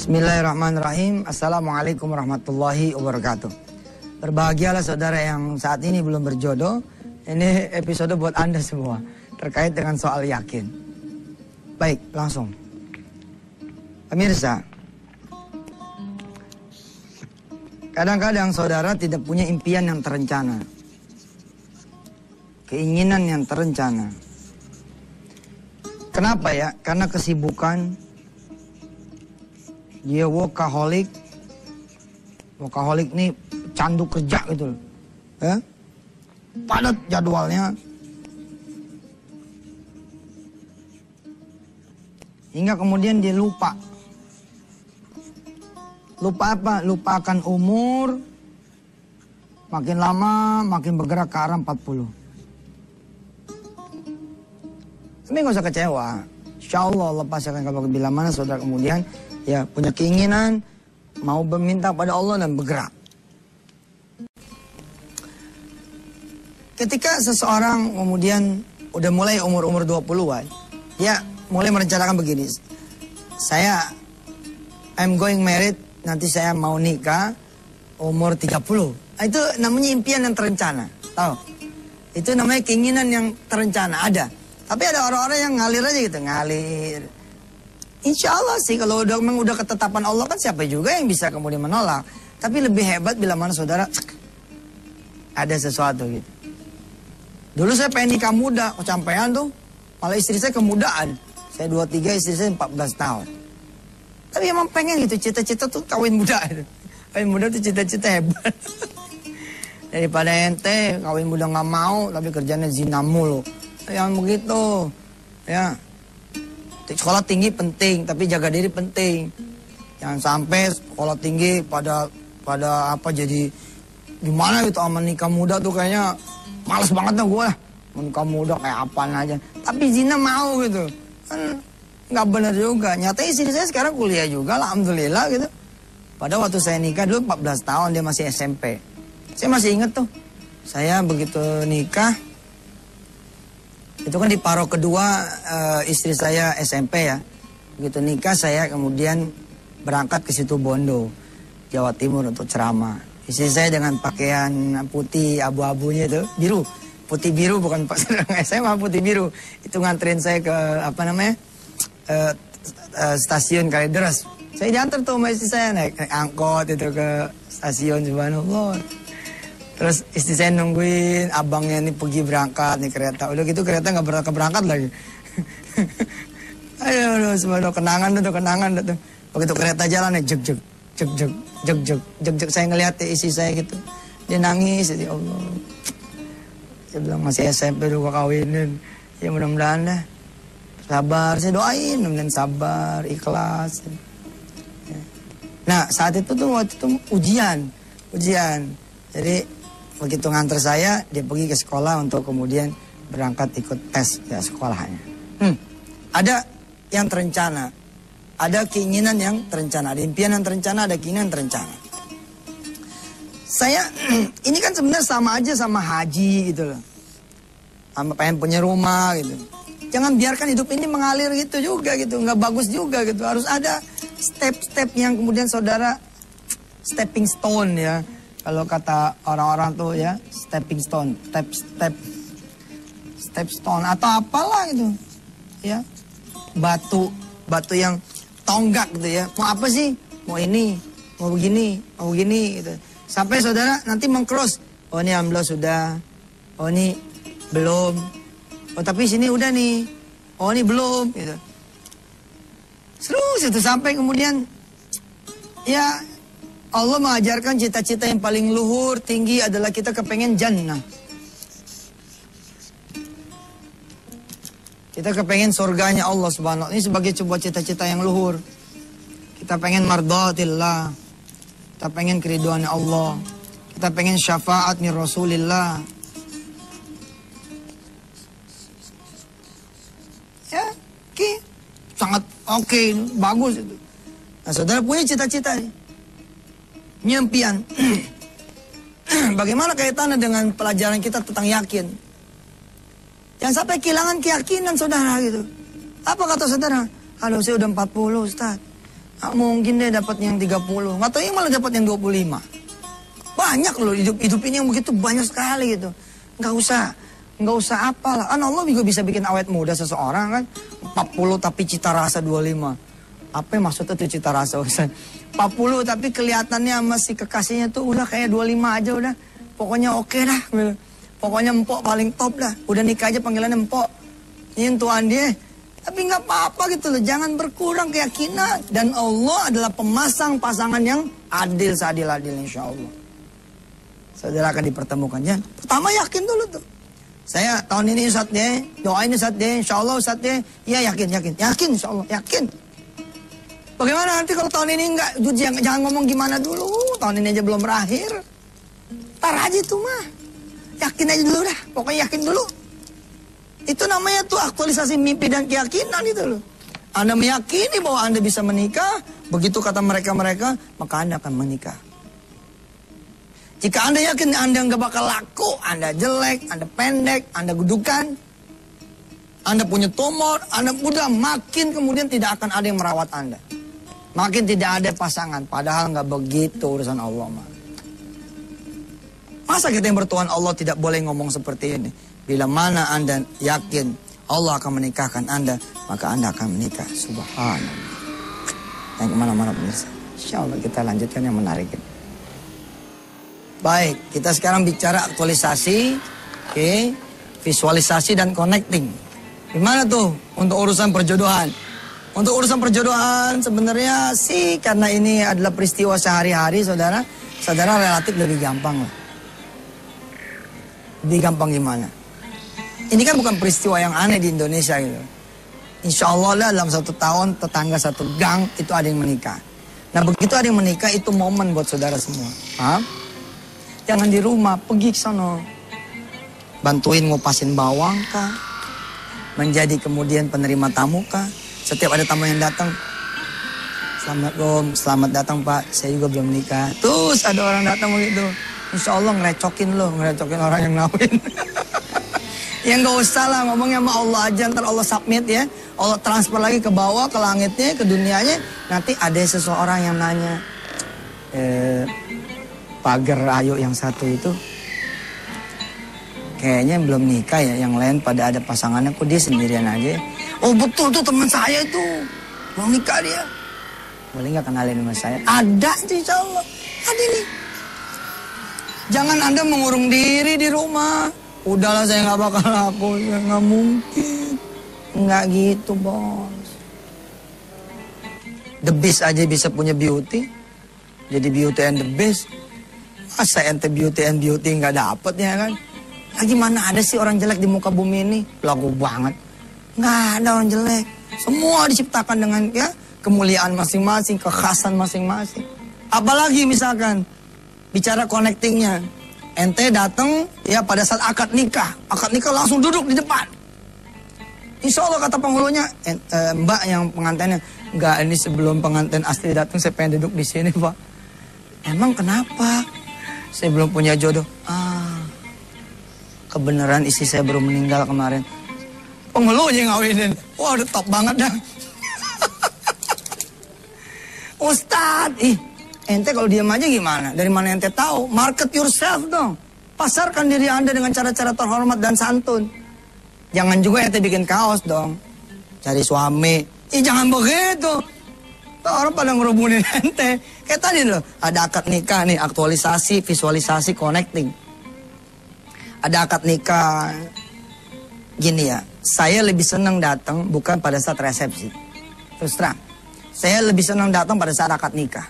Bismillahirrahmanirrahim. Assalamualaikum warahmatullahi wabarakatuh. Berbahagialah saudara yang saat ini belum berjodoh. Ini episode buat Anda semua terkait dengan soal yakin. Baik, langsung. Pemirsa, kadang-kadang saudara tidak punya impian yang terencana, keinginan yang terencana. Kenapa ya? Karena kesibukan. Dia workaholic nih candu kerja gitu loh. Padat jadwalnya. Hingga kemudian dia lupa. Lupa apa? Lupa akan umur. Makin lama makin bergerak ke arah 40. Tapi nggak usah kecewa. Insya Allah Allah pasti akan kabar bila mana saudara kemudian ya punya keinginan, mau meminta pada Allah dan bergerak. Ketika seseorang kemudian udah mulai umur-umur 20-an, dia mulai merencanakan begini. I'm going married, nanti saya mau nikah umur 30. Nah, itu namanya impian yang terencana, tahu? Itu namanya keinginan yang terencana, ada. Tapi ada orang-orang yang ngalir aja gitu, ngalir. Insya Allah sih kalau udah ketetapan Allah kan siapa juga yang bisa kemudian menolak. Tapi lebih hebat bila mana saudara ada sesuatu gitu. Dulu saya pengen nikah muda, kecapean tuh. Malah istri saya kemudaan. Saya 23, istri saya 14 tahun. Tapi emang pengen gitu, cita-cita tuh kawin muda. Kawin muda tuh cita-cita hebat. Daripada ente kawin muda nggak mau, tapi kerjanya zina mulu. Yang begitu, ya. Sekolah tinggi penting, tapi jaga diri penting. Jangan sampai sekolah tinggi pada apa jadi gimana gitu sama nikah muda tuh kayaknya males banget dah gue. Nikah muda kayak apaan aja. Tapi zina mau gitu. Kan nggak benar juga. Nyatanya istri saya sekarang kuliah juga, alhamdulillah gitu. Pada waktu saya nikah dulu 14 tahun, dia masih SMP. Saya masih inget tuh. Saya begitu nikah, itu kan di paruh kedua istri saya SMP ya. Begitu nikah saya kemudian berangkat ke situ Bondo, Jawa Timur untuk ceramah. Istri saya dengan pakaian putih abu-abunya itu, biru. Putih biru bukan pas SMA, putih biru. Itu nganterin saya ke stasiun Kalideres. Saya diantar tuh sama istri saya naik angkot itu ke stasiun, subhanallah. Terus istri saya nungguin abangnya nih pergi berangkat nih kereta. Udah gitu kereta nggak berangkat lagi. Aduh, semuanya kenangan tuh. Begitu kereta jalan nih jeg. Saya ngeliat istri saya gitu. Dia nangis, ya Allah. Saya bilang masih SMP dulu kawinin. Ya mudah-mudahan dah. Sabar, saya doain mudah-mudahan sabar, ikhlas. Ya. Nah saat itu tuh waktu itu ujian. Jadi begitu nganter saya, dia pergi ke sekolah untuk kemudian berangkat ikut tes ya sekolahnya. Ada yang terencana, ada keinginan yang terencana, ada impian yang terencana, ada keinginan yang terencana. Saya ini kan sebenarnya sama aja sama haji gitu loh, sama pengen punya rumah gitu. Jangan biarkan hidup ini mengalir gitu juga gitu, nggak bagus juga gitu. Harus ada step-step yang kemudian saudara stepping stone ya. Kalau kata orang-orang tuh ya, stepping stone, step stone atau apalah gitu. Ya. Batu yang tonggak gitu ya. Mau apa sih? Mau ini, mau begini gitu. Sampai saudara nanti meng-cross. Oh ini alhamdulillah sudah. Oh ini belum. Oh tapi sini udah nih. Oh ini belum gitu. Terus itu sampai kemudian ya Allah mengajarkan cita-cita yang paling luhur, tinggi adalah kita kepengen jannah. Kita kepengen surganya Allah subhanahu wa ta'ala. Ini sebagai sebuah cita-cita yang luhur. Kita pengen mardatillah. Kita pengen keriduan Allah. Kita pengen syafaat min Rasulillah. Ya, sangat oke, bagus itu. Nah saudara punya cita-cita nih. Nyempian. Bagaimana kaitannya dengan pelajaran kita tentang yakin? Jangan sampai kehilangan keyakinan saudara gitu. Apa kata saudara? Aduh saya udah 40 Ustaz. Mungkin dia dapat yang 30. Nggak tahu yang malah dapat yang 25. Banyak loh hidup ini yang begitu banyak sekali gitu. Nggak usah apalah. Allah juga bisa bikin awet muda seseorang kan. 40 tapi cita rasa 25. Apa yang maksudnya tuh cita rasa Ustaz? 40 tapi kelihatannya masih kekasihnya tuh udah kayak 25 aja udah. Pokoknya oke dah. Pokoknya empok paling top dah. Udah nikah aja panggilannya empok. Ini tuan dia. Tapi nggak apa-apa gitu loh. Jangan berkurang keyakinan. Dan Allah adalah pemasang pasangan yang adil seadil-adil insya Allah. Saudara akan dipertemukan ya. Pertama yakin dulu tuh. Saya tahun ini Ustaz deh, doain Ustaz deh, insya Allah Ustaz deh. Ya yakin insya Allah, yakin. Bagaimana nanti kalau tahun ini enggak, jangan ngomong gimana dulu. Tahun ini aja belum berakhir. Tar aja tuh mah. Yakin aja dulu dah, pokoknya yakin dulu. Itu namanya tuh aktualisasi mimpi dan keyakinan itu loh. Anda meyakini bahwa Anda bisa menikah, begitu kata mereka-mereka, maka Anda akan menikah. Jika Anda yakin Anda nggak bakal laku, Anda jelek, Anda pendek, Anda gudukan, Anda punya tumor, Anda udah makin kemudian tidak akan ada yang merawat Anda. Makin tidak ada pasangan, padahal nggak begitu urusan Allah. Masa kita yang bertuhan Allah tidak boleh ngomong seperti ini? Bila mana Anda yakin Allah akan menikahkan Anda, maka Anda akan menikah. Subhanallah. Yang kemana-mana pemirsa. Insya Allah kita lanjutkan yang menarik. Baik, kita sekarang bicara aktualisasi, visualisasi dan connecting. Gimana tuh untuk urusan perjodohan? Untuk urusan perjodohan sebenarnya sih karena ini adalah peristiwa sehari-hari saudara relatif lebih gampang lah. Lebih gampang gimana? Ini kan bukan peristiwa yang aneh di Indonesia gitu. Insya Allah lah dalam 1 tahun tetangga 1 gang itu ada yang menikah. Nah begitu ada yang menikah itu momen buat saudara semua. Paham? Jangan di rumah, pergi ke sana. Bantuin ngupasin bawang kah? Menjadi kemudian penerima tamu kah? Setiap ada tamu yang datang, selamat datang Pak, saya juga belum nikah. Terus ada orang datang begitu, insya Allah ngerecokin orang yang ngawin. Ya nggak usah lah, ngomongnya sama Allah aja, ntar Allah submit ya. Allah transfer lagi ke bawah, ke langitnya, ke dunianya. Nanti ada seseorang yang nanya, Pagar Ayu yang satu itu kayaknya belum nikah ya, yang lain pada ada pasangannya, kok dia sendirian aja. Oh betul tuh teman saya itu belum nikah dia. Boleh nggak kenalin sama saya? Ada sih insya Allah. Ada nih. Jangan Anda mengurung diri di rumah. Udahlah saya nggak bakal laku, ya nggak mungkin. Nggak gitu bos. The Beast aja bisa punya beauty. Jadi beauty and the Beast. Masa ente beauty and beauty nggak dapet ya kan? Lagi mana ada sih orang jelek di muka bumi ini? Lagu banget. Nggak ada orang jelek. Semua diciptakan dengan ya kemuliaan masing-masing, kekhasan masing-masing. Apalagi misalkan bicara connectingnya, ente datang ya pada saat akad nikah langsung duduk di depan. Insya Allah kata penghulunya, Mbak yang pengantinnya, nggak ini sebelum pengantin asli datang saya pengen duduk di sini Pak. Emang kenapa? Saya belum punya jodoh. Kebenaran istri saya baru meninggal kemarin. Penghulunya ngawinin. Wah udah top banget dah. Ustadz, ente kalau diam aja gimana? Dari mana ente tahu? Market yourself dong. Pasarkan diri Anda dengan cara-cara terhormat dan santun. Jangan juga ente bikin kaos dong. Cari suami. Jangan begitu. Orang pada ngerubunin ente. Kayak tadi loh, ada akad nikah nih, aktualisasi, visualisasi, connecting. Ada akad nikah. Gini ya, saya lebih senang datang bukan pada saat resepsi. Terus terang, saya lebih senang datang pada saat akad nikah.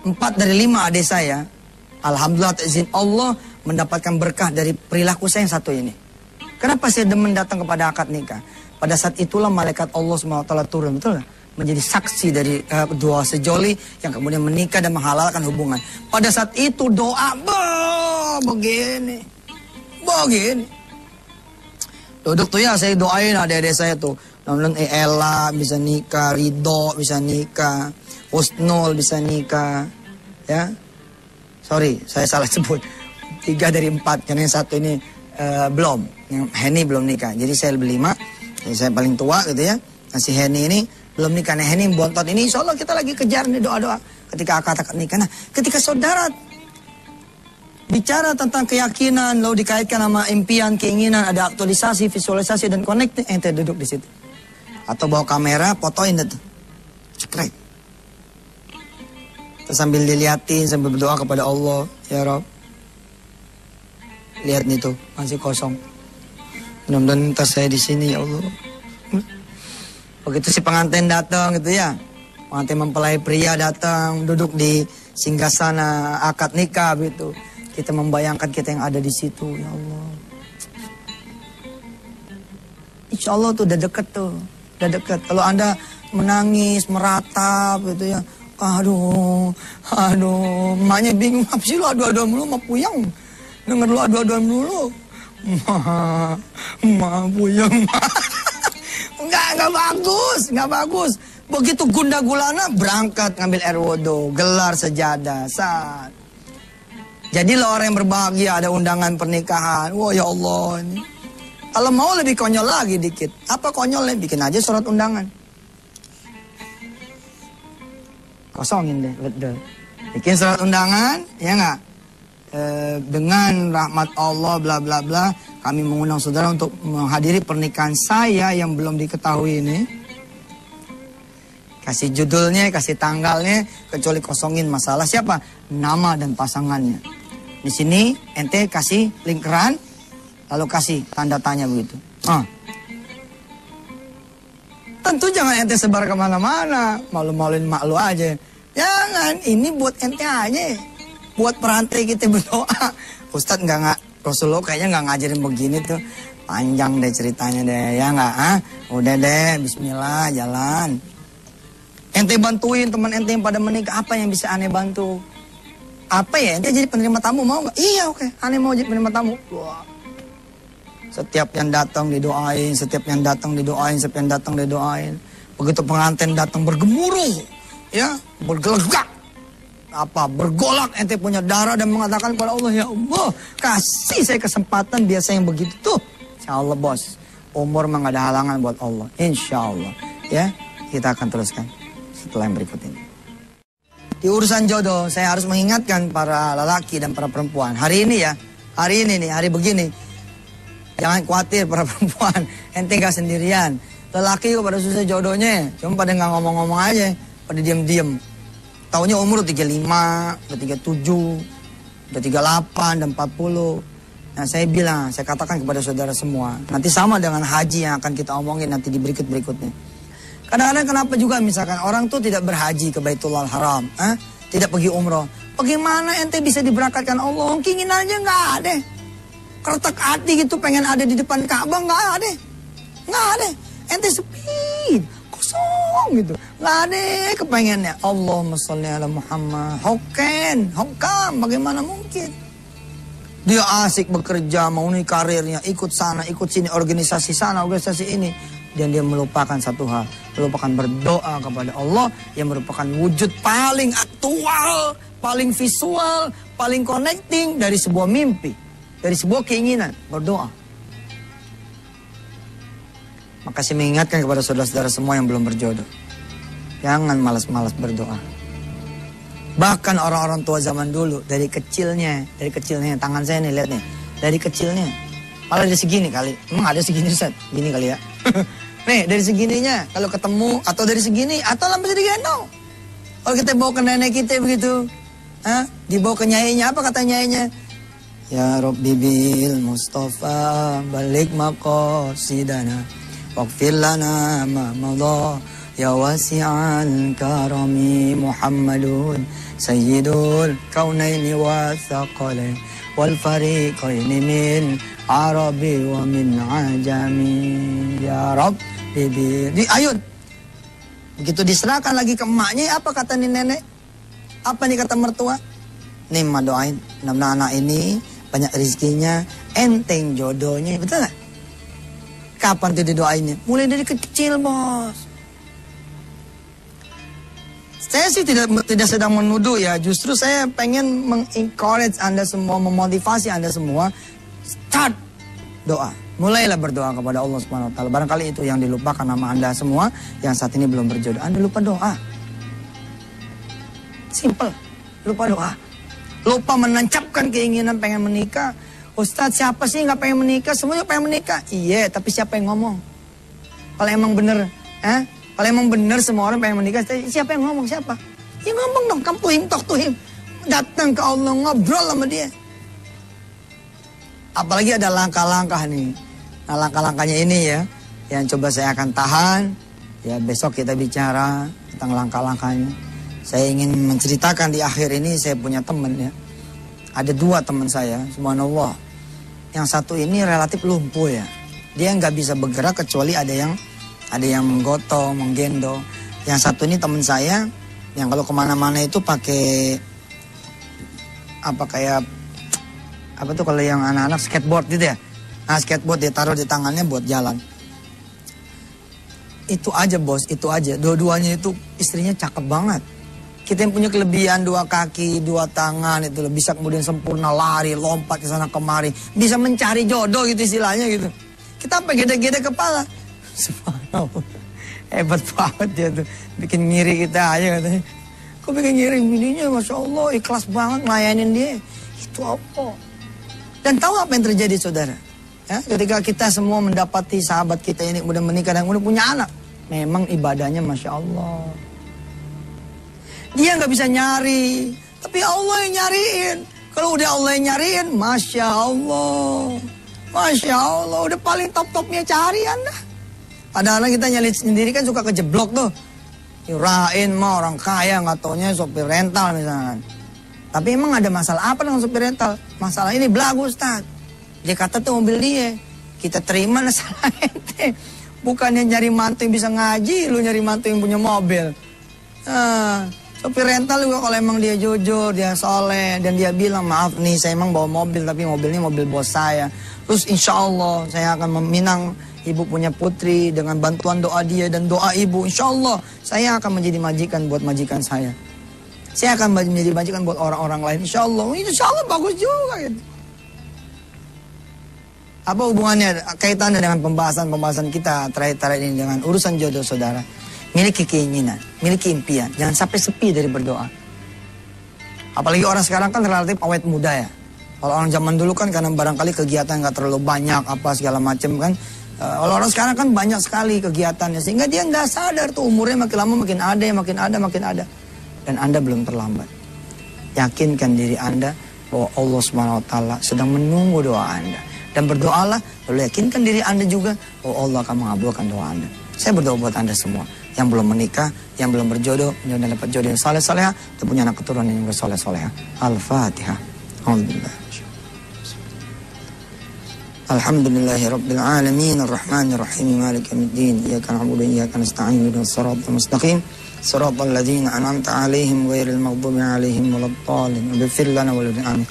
4 dari 5 adik saya, alhamdulillah izin Allah mendapatkan berkah dari perilaku saya yang satu ini. Kenapa saya demen datang kepada akad nikah? Pada saat itulah malaikat Allah SWT turun, betul gak? Menjadi saksi dari dua sejoli yang kemudian menikah dan menghalalkan hubungan. Pada saat itu doa begini. Duduk tuh ya, saya doain adik-adik saya tuh. Namun Ella bisa nikah, Ridho bisa nikah, Husnul bisa nikah, ya. Sorry, saya salah sebut. 3 dari 4, karena yang satu ini belum, yang Henny belum nikah. Jadi saya lebih 5, jadi saya paling tua gitu ya. Nah si Henny ini belum nikah. Nah ini bontot ini insya Allah kita lagi kejar nih doa-doa ketika akad nikah. Nah ketika saudara bicara tentang keyakinan, lalu dikaitkan sama impian, keinginan, ada aktualisasi, visualisasi, dan connecting, ente duduk di situ. Atau bawa kamera, fotoin itu. Cekrek. Terus sambil dilihatin, sambil berdoa kepada Allah, ya Rob. Lihat nih tuh, masih kosong. Mudah-mudahan ntar saya di sini, ya Allah. Begitu si pengantin datang gitu ya. Pengantin mempelai pria datang, duduk di singgasana akad nikah gitu. Kita membayangkan kita yang ada di situ, ya Allah. Insya Allah tuh udah deket tuh. Udah deket. Kalau Anda menangis, meratap gitu ya. Aduh, emaknya bingung. Apa sih lu adu-aduan mulu sama Puyang? Denger lu adu-aduan mulu. Ma Puyang, ma. Enggak bagus. Begitu gunda gulana berangkat ngambil air wudu, gelar sejadah, saat. Jadi lo orang yang berbahagia ada undangan pernikahan. Wah ya Allah ini. Kalau mau lebih konyol lagi dikit. Apa konyolnya? Bikin aja surat undangan. Kosongin deh, betul. Bikin surat undangan, ya nggak? Dengan rahmat Allah, bla bla bla, kami mengundang saudara untuk menghadiri pernikahan saya yang belum diketahui ini. Kasih judulnya, kasih tanggalnya, kecuali kosongin masalah siapa? Nama dan pasangannya. Di sini ente kasih lingkaran, lalu kasih tanda tanya begitu. Tentu jangan ente sebar kemana-mana, malu-maluin mak lu aja. Jangan, ini buat ente aja. Buat perantai kita berdoa. Ustadz nggak Rasulullah kayaknya nggak ngajarin begini tuh. Panjang deh ceritanya deh, ya nggak? Udah deh, bismillah, jalan. Ente bantuin teman ente yang pada menikah, apa yang bisa aneh bantu? Apa ya, ente jadi penerima tamu mau nggak? Iya oke, aneh mau jadi penerima tamu. Wah. Setiap yang datang didoain, setiap yang datang didoain. Begitu pengantin datang bergemuruh, ya, bergelegak. Bergolak ente punya darah dan mengatakan kepada Allah, ya Allah, kasih saya kesempatan biasa yang begitu tuh. Insya Allah bos, umur mah gak ada halangan buat Allah. Insya Allah, ya, kita akan teruskan setelah yang berikut ini. Di urusan jodoh, saya harus mengingatkan para lelaki dan para perempuan. Hari ini nih, hari begini. Jangan khawatir para perempuan, ente gak sendirian. Lelaki kok pada susah jodohnya, cuma pada gak ngomong-ngomong aja, pada diem-diem. Tahunnya umur 35, udah 37, udah 38 dan 40. Nah saya katakan kepada saudara semua, nanti sama dengan haji yang akan kita omongin nanti di berikut-berikutnya. Kadang-kadang kenapa juga misalkan orang tuh tidak berhaji ke Baitullah Haram, tidak pergi umroh. Bagaimana ente bisa diberangkatkan Allah? Keinginannya nggak ada. Kertek hati gitu pengen ada di depan Ka'bah nggak ada. Ente sepi, kosong gitu. Nggak ada kepengennya. Allahumma sholli ala Muhammad. Hokam, bagaimana mungkin? Dia asik bekerja, mau nih karirnya, ikut sana, ikut sini, organisasi sana, organisasi ini. Dan dia melupakan satu hal, melupakan berdoa kepada Allah yang merupakan wujud paling aktual, paling visual, paling connecting dari sebuah mimpi, dari sebuah keinginan, berdoa. Maka saya mengingatkan kepada saudara-saudara semua yang belum berjodoh, jangan malas-malas berdoa. Bahkan orang-orang tua zaman dulu, dari kecilnya, tangan saya nih, lihat nih, dari kecilnya, malah dari segini kali, emang ada segini Ustaz, gini kali ya. Nih dari segininya, kalau ketemu, atau dari segini, atau sampai digendong. Kalau kita bawa ke nenek kita begitu, dibawa ke nyainya, apa kata nyainya? Ya Rabbi bil Mustafa balik maqasidana waghfir lana ma madha ya wasi'al karami Muhammadun sayyidul kaunaini wa thaqalain wal fariqaini min Arabi wa min ajami ya Rabbi bil. Ayo, begitu diserahkan lagi ke emaknya, apa kata nih nenek? Apa nih kata mertua? Nih ma doain, mudah-mudahan anak ini banyak rezekinya, enteng jodohnya, betul gak? Kapan tuh didoainnya? Mulai dari kecil bos. Saya sih tidak sedang menuduh ya, justru saya pengen mengencourage Anda semua, memotivasi Anda semua, start doa. mulailah berdoa kepada Allah Subhanahu wa taala. Barangkali itu yang dilupakan nama Anda semua yang saat ini belum berjodoh. Anda lupa doa. Simple, lupa doa. Lupa menancapkan keinginan pengen menikah. Ustadz, siapa sih nggak pengen menikah? Semuanya pengen menikah. Iya, tapi siapa yang ngomong? Kalau emang bener, kalau emang bener semua orang pengen menikah, siapa yang ngomong? Siapa? Ya ngomong dong, kamu tuhim tok tuhim. Datang ke Allah, ngobrol sama dia. Apalagi ada langkah-langkah nih. Nah, langkah-langkahnya ini ya, yang coba saya akan tahan. Ya, besok kita bicara tentang langkah-langkahnya. Saya ingin menceritakan di akhir ini, saya punya teman ya. Ada 2 teman saya, subhanallah. Yang satu ini relatif lumpuh ya. Dia nggak bisa bergerak kecuali ada yang menggotong, menggendong. Yang satu ini teman saya, yang kalau kemana-mana itu pakai apa tuh kalau yang anak-anak skateboard gitu ya. Nah, skateboard dia taruh di tangannya buat jalan. Itu aja bos, itu aja. Dua-duanya itu istrinya cakep banget. Kita yang punya kelebihan 2 kaki, 2 tangan itu bisa kemudian sempurna lari, lompat ke sana kemari, bisa mencari jodoh gitu istilahnya gitu. Kita apa gede-gede kepala. Subhanallah. Hebat banget dia tuh. Bikin ngiri kita aja katanya. Kok bikin ngiri bininya, Masya Allah, ikhlas banget ngelayanin dia. Itu apa? Dan tahu apa yang terjadi saudara? Ya, ketika kita semua mendapati sahabat kita ini kemudian menikah dan kemudian punya anak. Memang ibadahnya Masya Allah. Dia nggak bisa nyari. Tapi Allah yang nyariin. Kalau udah Allah yang nyariin, Masya Allah. Masya Allah, udah paling top-topnya carian dah. Padahal kita nyali sendiri kan suka kejeblok tuh. Yurain mah orang kaya nggak taunya sopir rental misalkan. Tapi emang ada masalah apa dengan sopir rental? Masalah ini belagu Ustaz. Dia kata tuh mobil dia. Kita terima nah salah ente. Bukannya nyari mantu yang bisa ngaji, lu nyari mantu yang punya mobil. Sopir rental juga kalau emang dia jujur, dia soleh, dan dia bilang maaf nih saya emang bawa mobil tapi mobil ini mobil bos saya. Terus insya Allah saya akan meminang ibu punya putri dengan bantuan doa dia dan doa ibu. Insya Allah saya akan menjadi majikan buat majikan saya. Saya akan menjadi majikan buat orang-orang lain. Insya Allah bagus juga gitu. Apa hubungannya kaitannya dengan pembahasan kita terakhir ini dengan urusan jodoh saudara? Miliki keinginan, miliki impian. Jangan sampai sepi dari berdoa. Apalagi orang sekarang kan relatif awet muda ya. Kalau orang zaman dulu kan karena barangkali kegiatan nggak terlalu banyak apa segala macam kan. Orang sekarang kan banyak sekali kegiatannya sehingga dia nggak sadar tuh umurnya makin lama makin ada. Dan Anda belum terlambat. Yakinkan diri Anda bahwa Allah Subhanahu wa taala sedang menunggu doa Anda. Dan berdoalah, lalu yakinkan diri Anda juga bahwa Allah akan mengabulkan doa Anda. Saya berdoa buat Anda semua yang belum menikah, yang belum berjodoh, yang dapat jodoh yang saleh-salehah, dan punya anak keturunan yang bersoleh-solehah. Al-Fatihah. Alhamdulillahirabbil alamin arrahmanir rahim maliki yaumiddin iyyaka na'budu wa iyyaka nasta'in ihdinas siratal mustaqim siratal ladzina an'amta 'alaihim ghairil maghdubi 'alaihim waladdallin ighfir lana wa lana.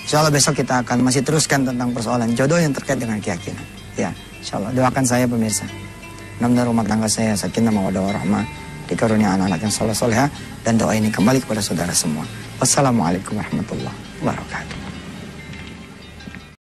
Insyaallah besok kita akan masih teruskan tentang persoalan jodoh yang terkait dengan keyakinan. Ya, insyaallah doakan saya pemirsa. Mudah-mudahan rumah tangga saya sakinah mawaddah warahmah, dikarunia anak-anak yang saleh-salehah, dan doa ini kembali kepada saudara semua. Wassalamualaikum warahmatullahi wabarakatuh.